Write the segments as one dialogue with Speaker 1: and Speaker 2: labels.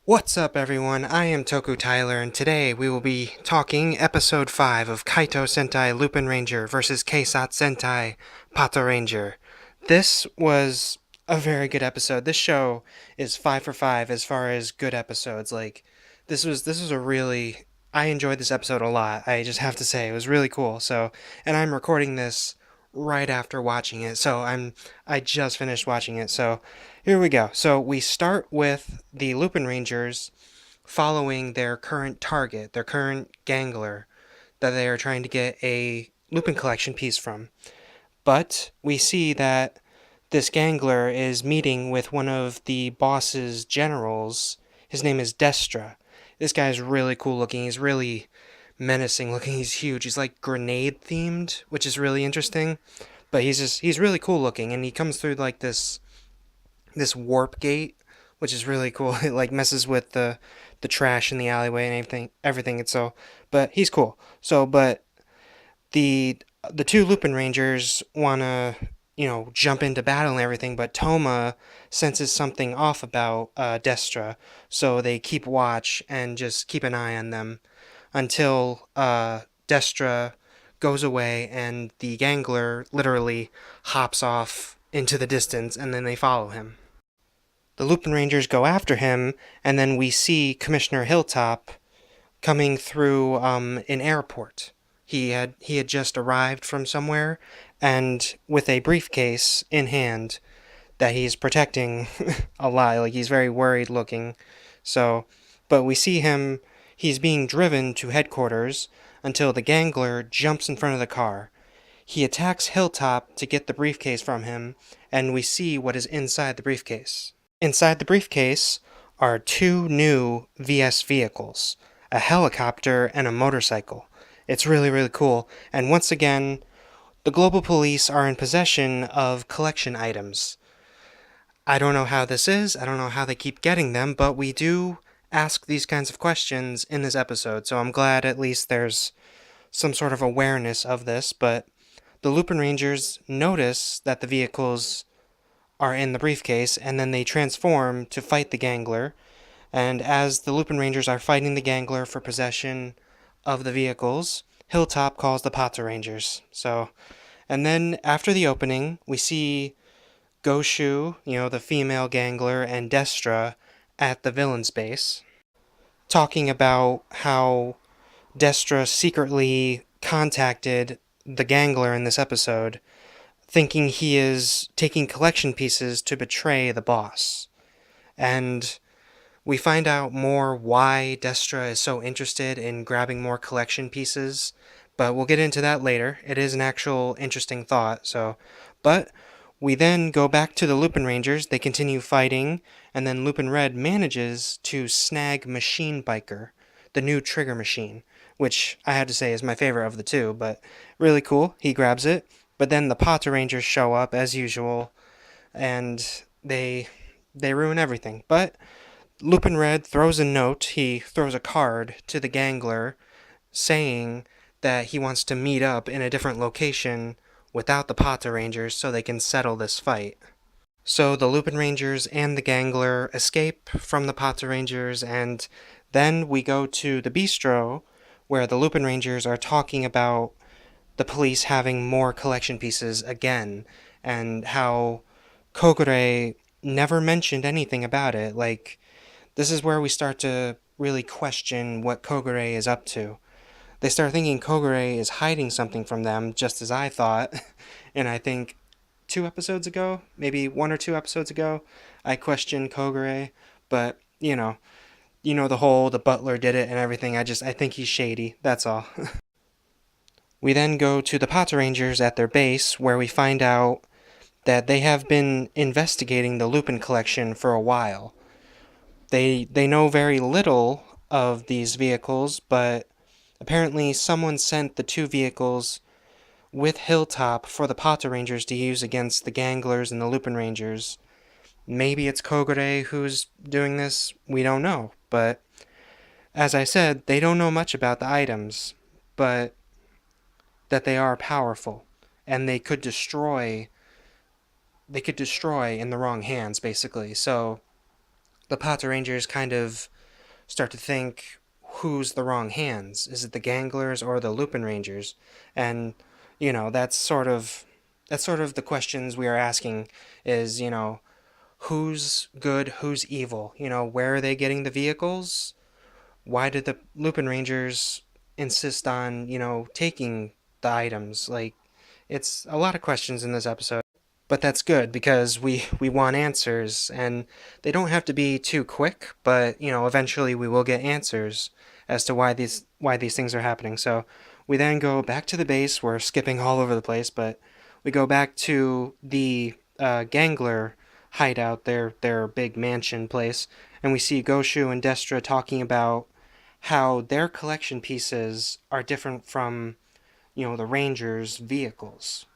Speaker 1: What's up, everyone? I am TokuTylor, and today we will be talking Episode 5 of Kaito Sentai Lupinranger vs. Keisatsu Sentai Patoranger. This was a very good episode. This show is 5 for 5 as far as good episodes. This was a really... I enjoyed this episode a lot. I just have to say, it was really cool. And I'm recording this right after watching it, I just finished watching it, so here we go. So we start with the Lupinrangers following their current target, their current gangler, that they are trying to get a Lupin collection piece from. But we see that this gangler is meeting with one of the boss's generals. His name is Destra. This guy's really cool looking. He's really menacing looking. He's huge. He's like grenade themed, which is really interesting. But he's really cool looking, and he comes through like this warp gate, which is really cool. It like messes with the trash in the alleyway and everything. But he's cool. But the two Lupin Rangers wanna jump into battle and everything, but Toma senses something off about Destra, so they keep watch and just keep an eye on them until Destra goes away and the gangler literally hops off into the distance, and then they follow him. The Lupin Rangers go after him, and then we see Commissioner Hilltop coming through an airport. He had just arrived from somewhere, and with a briefcase in hand that he's protecting a lot. Like, he's very worried looking. But we see him, he's being driven to headquarters until the gangler jumps in front of the car. He attacks Hilltop to get the briefcase from him, and we see what is inside the briefcase. Inside the briefcase are two new VS vehicles, a helicopter and a motorcycle. It's really, really cool. And once again, the global police are in possession of collection items. I don't know how this is. I don't know how they keep getting them, but we do ask these kinds of questions in this episode, so I'm glad at least there's some sort of awareness of this. But the Lupin Rangers notice that the vehicles are in the briefcase, and then they transform to fight the gangler. And as the Lupin Rangers are fighting the gangler for possession of the vehicles, Hilltop calls the Patorangers. And then after the opening, we see Goshu, the female gangler, and Destra at the villain's base, talking about how Destra secretly contacted the gangler in this episode, thinking he is taking collection pieces to betray the boss. And we find out more why Destra is so interested in grabbing more collection pieces, but we'll get into that later. It is an actual interesting thought, But we then go back to the Lupin Rangers. They continue fighting, and then Lupin Red manages to snag Machine Biker, the new trigger machine, which I have to say is my favorite of the two, but really cool. He grabs it, but then the Potter Rangers show up as usual, and they ruin everything. But Lupin Red throws a note, he throws a card to the gangler saying that he wants to meet up in a different location without the Potter Rangers so they can settle this fight. So the Lupin Rangers and the gangler escape from the Potter Rangers, and then we go to the bistro where the Lupin Rangers are talking about the police having more collection pieces again, and how Kogure never mentioned anything about it. Like, this is where we start to really question what Kogure is up to. They start thinking Kogure is hiding something from them, just as I thought. And I think 2 episodes ago, maybe 1 or 2 episodes ago, I questioned Kogure. But, the butler did it and everything. I think he's shady, that's all. We then go to the Patorangers at their base, where we find out that they have been investigating the Lupin collection for a while. They know very little of these vehicles, but apparently someone sent the 2 vehicles with Hilltop for the Potter Rangers to use against the Ganglers and the Lupin Rangers. Maybe it's Kogure who's doing this, we don't know. But as I said, they don't know much about the items, but that they are powerful, and they could destroy in the wrong hands, basically. So the Potter Rangers kind of start to think, who's the wrong hands? Is it the Ganglers or the Lupinrangers? And that's sort of the questions we are asking is, who's good, who's evil? Where are they getting the vehicles? Why did the Lupinrangers insist on, taking the items? Like, it's a lot of questions in this episode. But that's good because we want answers, and they don't have to be too quick, but eventually we will get answers as to why these things are happening. So we then go back to the base. We're skipping all over the place, but we go back to the Gangler hideout, their big mansion place, and we see Goshu and Destra talking about how their collection pieces are different from the Rangers' vehicles.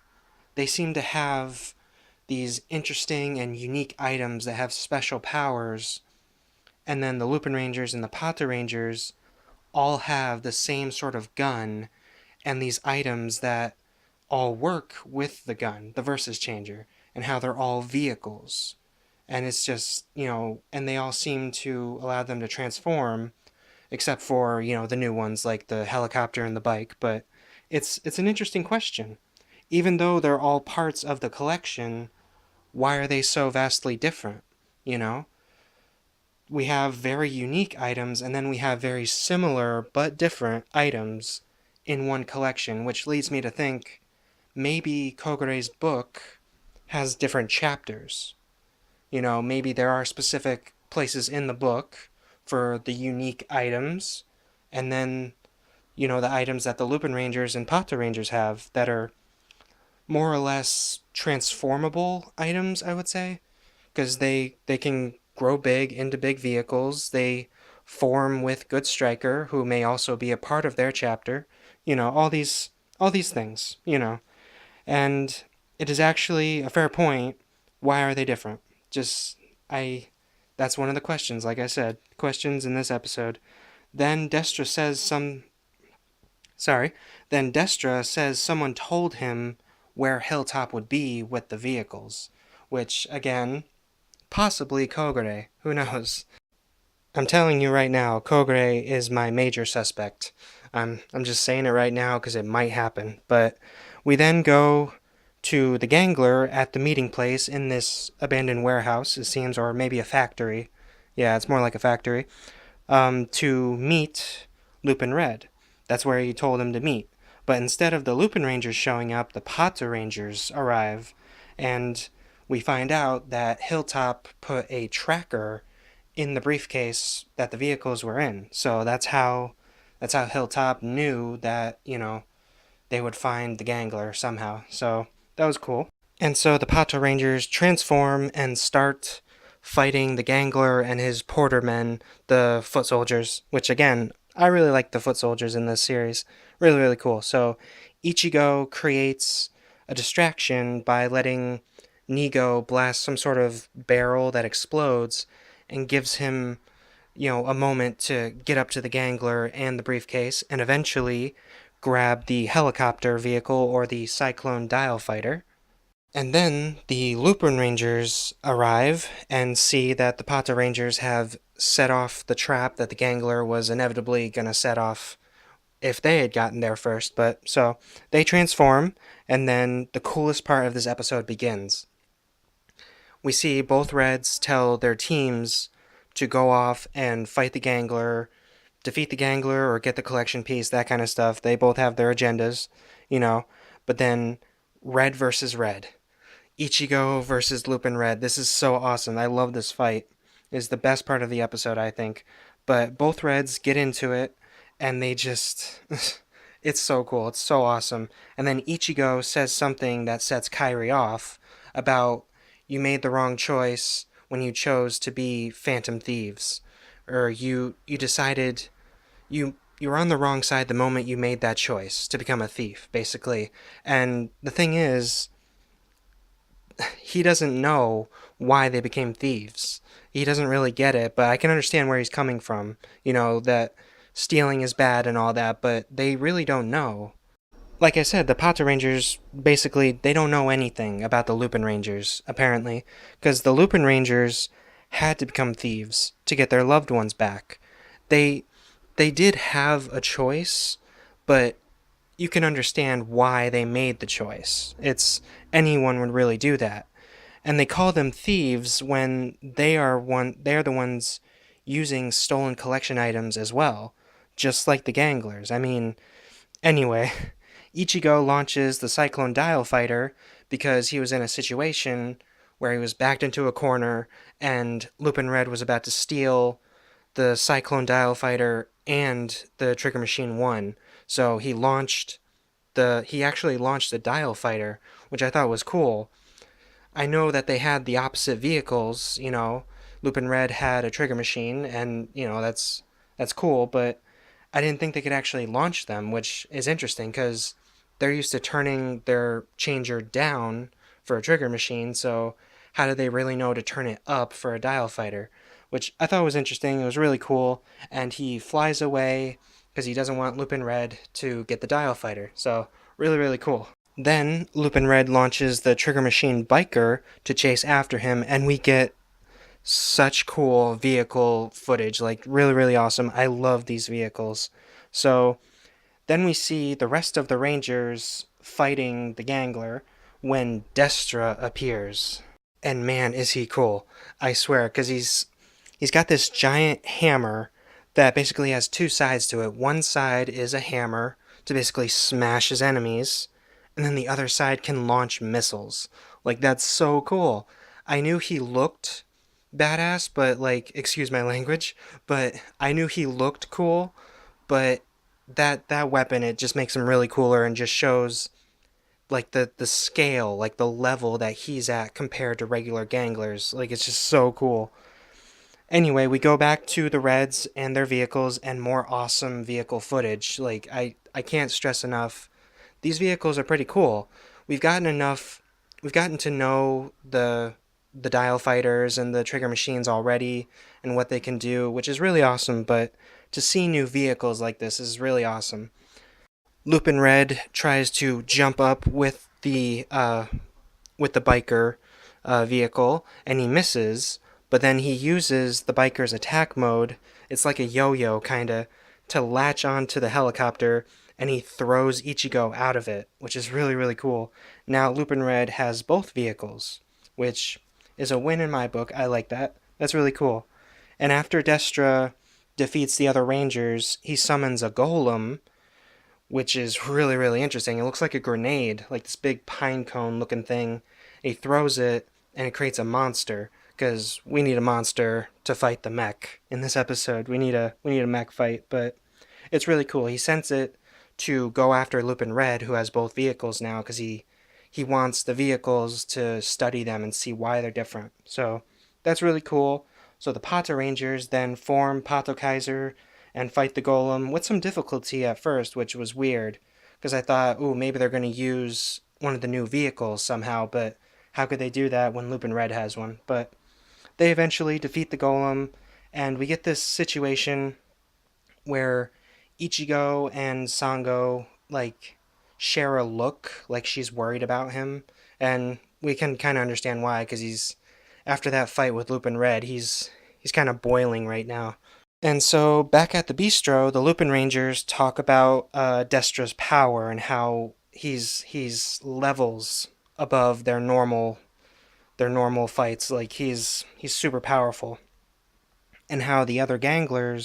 Speaker 1: They seem to have these interesting and unique items that have special powers, and then the Lupinrangers and the Patarangers all have the same sort of gun and these items that all work with the gun, the Versus Changer, and how they're all vehicles. And it's just, and they all seem to allow them to transform, except for, the new ones like the helicopter and the bike. But it's an interesting question. Even though they're all parts of the collection, why are they so vastly different? You know, we have very unique items, and then we have very similar but different items in one collection, which leads me to think maybe Kogore's book has different chapters. Maybe there are specific places in the book for the unique items, and then, the items that the Lupinrangers and Patarangers have that are more or less transformable items, I would say, because they can grow big into big vehicles. They form with Good Striker, who may also be a part of their chapter. All these things. And it is actually a fair point. Why are they different? Just I. That's one of the questions. Like I said, questions in this episode. Then Destra says some. Sorry. Then Destra says someone told him where Hilltop would be with the vehicles, which again, possibly Kogure. Who knows? I'm telling you right now, Kogure is my major suspect. I'm just saying it right now because it might happen. But we then go to the Gangler at the meeting place in this abandoned warehouse, it seems, or maybe a factory. Yeah, it's more like a factory. To meet Lupin Red. That's where he told him to meet. But instead of the Lupin Rangers showing up, the Patoranger arrive, and we find out that Hilltop put a tracker in the briefcase that the vehicles were in. So that's how Hilltop knew that, they would find the Gangler somehow. So that was cool. And so the Pato Rangers transform and start fighting the Gangler and his Portermen, the foot soldiers, which again, I really like the foot soldiers in this series. Really, really cool. So Ichigo creates a distraction by letting Nigo blast some sort of barrel that explodes and gives him, a moment to get up to the Gangler and the briefcase and eventually grab the helicopter vehicle or the Cyclone Dial Fighter. And then the Lupin Rangers arrive and see that the Pata Rangers have set off the trap that the Gangler was inevitably going to set off if they had gotten there first. But so they transform, and then the coolest part of this episode begins. We see both Reds tell their teams to go off and fight the Gangler, defeat the Gangler, or get the collection piece, that kind of stuff. They both have their agendas, But then Red versus Red. Ichigo versus Lupin Red. This is so awesome. I love this fight. It's the best part of the episode, I think. But both Reds get into it, and they just... it's so cool. It's so awesome. And then Ichigo says something that sets Kairi off about you made the wrong choice when you chose to be Phantom Thieves. Or you decided... You were on the wrong side the moment you made that choice to become a thief, basically. And the thing is, he doesn't know why they became thieves. He doesn't really get it, but I can understand where he's coming from. That stealing is bad and all that, but they really don't know. Like I said, the Pata Rangers, basically, they don't know anything about the Lupin Rangers, apparently, because the Lupin Rangers had to become thieves to get their loved ones back. They they did have a choice, but you can understand why they made the choice. It's anyone would really do that. And they call them thieves when they're the ones using stolen collection items as well, just like the ganglers. I mean, anyway, Ichigo launches the Cyclone Dial Fighter because he was in a situation where he was backed into a corner and Lupin Red was about to steal the Cyclone Dial Fighter and the Trigger Machine 1. So he actually launched the Dial Fighter, which I thought was cool. I know that they had the opposite vehicles, Lupin Red had a Trigger Machine and, that's cool, but I didn't think they could actually launch them, which is interesting because they're used to turning their changer down for a Trigger Machine, so how did they really know to turn it up for a Dial Fighter? Which I thought was interesting. It was really cool, and he flies away because he doesn't want Lupin Red to get the Dial Fighter. So really, really cool. Then Lupin Red launches the Trigger Machine Biker to chase after him, and we get such cool vehicle footage. Like, really, really awesome. I love these vehicles. So then we see the rest of the Rangers fighting the Gangler when Destra appears. And man, is he cool. I swear, because he's got this giant hammer that basically has two sides to it. One side is a hammer to basically smash his enemies, and then the other side can launch missiles. Like, that's so cool. I knew he looked badass, but, like, excuse my language, but I knew he looked cool, but that weapon, it just makes him really cooler and just shows like the scale, like the level that he's at compared to regular ganglers. Like, it's just so cool. Anyway, we go back to the Reds and their vehicles and more awesome vehicle footage. Like, I can't stress enough. These vehicles are pretty cool. We've gotten enough we've gotten to know the dial fighters and the trigger machines already and what they can do, which is really awesome, but to see new vehicles like this is really awesome. Lupin Red tries to jump up with the biker vehicle, and he misses. But then he uses the biker's attack mode. It's like a yo-yo kinda to latch onto the helicopter, and he throws Ichigo out of it, which is really really cool. Now Lupin Red has both vehicles, which is a win in my book. I like that. That's really cool. And after Destra defeats the other Rangers, he summons a golem, which is really, really interesting. It looks like a grenade, like this big pine cone looking thing. He throws it, and it creates a monster, because we need a monster to fight the mech in this episode. We need a mech fight, but it's really cool. He sends it to go after Lupin Red, who has both vehicles now, because he wants the vehicles to study them and see why they're different. So that's really cool. So the Patorangers then form Patokaiser and fight the golem with some difficulty at first, which was weird, because I thought, ooh, maybe they're going to use one of the new vehicles somehow, but how could they do that when Lupin Red has one? But they eventually defeat the golem, and we get this situation where Ichigo and Sango, like, share a look, like she's worried about him, and we can kind of understand why, because after that fight with Lupin Red, he's kind of boiling right now. And so back at the bistro, the Lupin Rangers talk about Destra's power and how he's levels above their normal fights. Like, he's super powerful, and how the other gangler,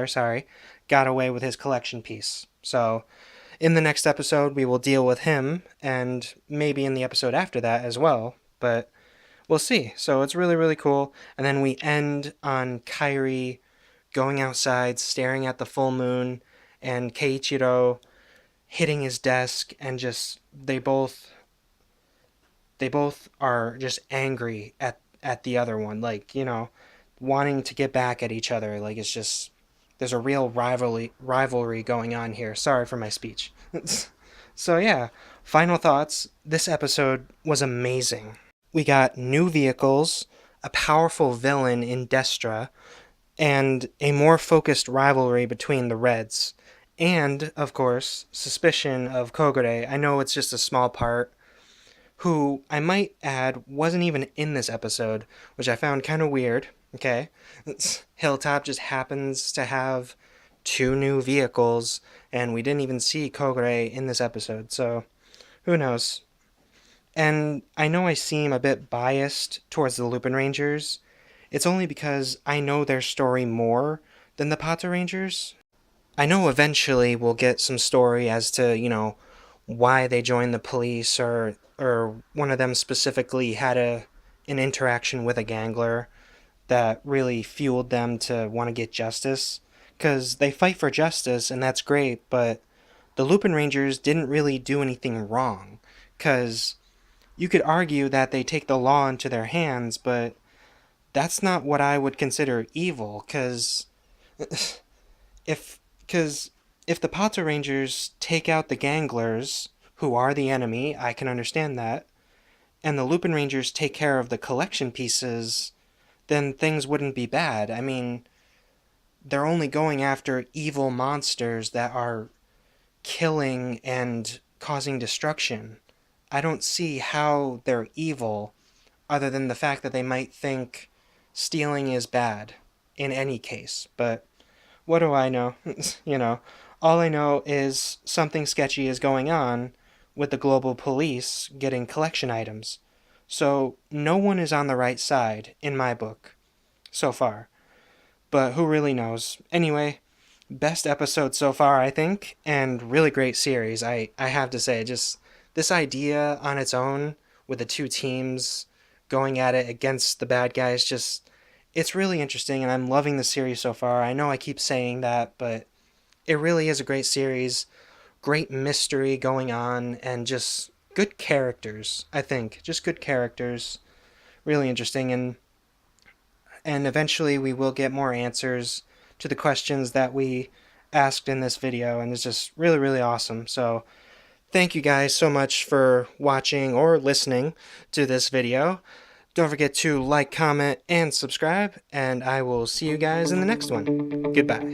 Speaker 1: sorry, got away with his collection piece. So in the next episode, we will deal with him, and maybe in the episode after that as well. But we'll see. So it's really, really cool. And then we end on Kairi going outside, staring at the full moon, and Keiichiro hitting his desk, and just they both are just angry at the other one, like, wanting to get back at each other. Like, it's just there's a real rivalry going on here. Sorry for my speech. So yeah, final thoughts. This episode was amazing. We got new vehicles, a powerful villain in Destra, and a more focused rivalry between the Reds. And, of course, suspicion of Kogure. I know it's just a small part, who I might add wasn't even in this episode, which I found kind of weird. Okay? Hilltop just happens to have two new vehicles, and we didn't even see Kogure in this episode, so who knows? And I know I seem a bit biased towards the Lupinrangers. It's only because I know their story more than the Patourangers. I know eventually we'll get some story as to, why they joined the police, or one of them specifically had an interaction with a gangler that really fueled them to want to get justice. Because they fight for justice, and that's great, but the Lupin Rangers didn't really do anything wrong. Because you could argue that they take the law into their hands, but that's not what I would consider evil. If because if the Patourangers take out the ganglers, who are the enemy, I can understand that, and the Lupin Rangers take care of the collection pieces, then things wouldn't be bad. I mean, they're only going after evil monsters that are killing and causing destruction. I don't see how they're evil other than the fact that they might think stealing is bad in any case. But what do I know? you know, all I know is something sketchy is going on with the global police getting collection items. So no one is on the right side in my book so far. But who really knows? Anyway, best episode so far, I think, and really great series. I have to say, just this idea on its own with the two teams going at it against the bad guys, just it's really interesting, and I'm loving the series so far. I know I keep saying that, but it really is a great series. Great mystery going on, and just good characters, I think. Just good characters. Really interesting, and eventually we will get more answers to the questions that we asked in this video, and it's just really, really awesome. So thank you guys so much for watching or listening to this video. Don't forget to like, comment, and subscribe, and I will see you guys in the next one. Goodbye.